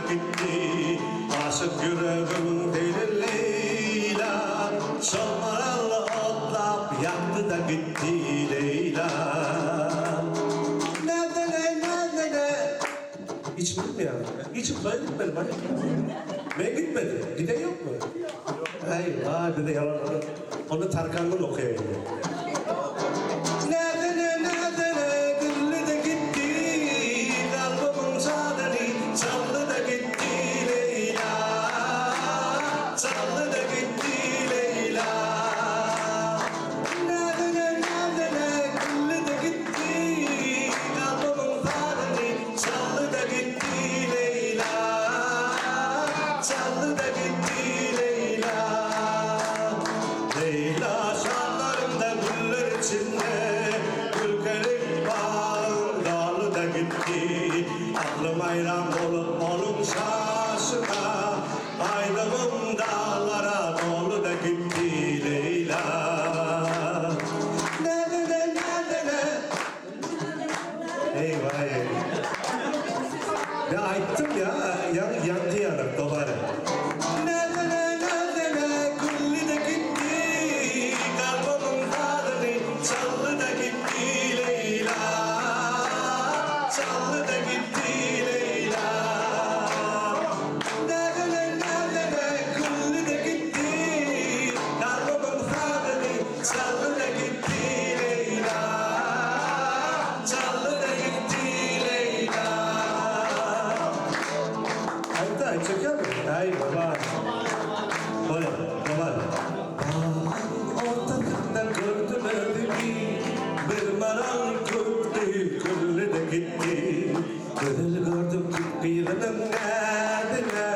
gitti. Aşık yüreğim deli Leyla. Şomaralı otlap yaktı da gitti Leyla. Ne? İçmedim ya. İçip böyle gitmedim hani. Ben gitmedim. Giden yok mu? Eyvah dedi yalan. Onu Tarkan'dan okuyayım. Ne güllü de gitti. Kalbımın sadeni çaldı da gitti Leyla. Çaldı da gitti Leyla. Ne güllü de gitti. Kalbımın sadeni çaldı da gitti Leyla. Çaldı da gitti Leyla. Leyla şarlarında güller içinde ülkelik bağın dağlı da gitti. Aklım hayran olup onun şaşına ayrılım dağlara dolu da gitti Leyla. Ne eyvah eyvah. Ya ayıttım ya yankı yanar dobarı. Gülli de gitti, kalbımın tadını çaldı da gitti Leyla. Çaldı da gitti Leyla. Gülli de gitti, kalbımın tadını çaldı da gitti Leyla. Çaldı da gitti Leyla. Hayır, çeker mi? Hayır baba. Oya, baba. Ortalıktan gördüm öldüğü bir maral gördü, güllü de gitti. Gönül gördüm gitti yılının nerede.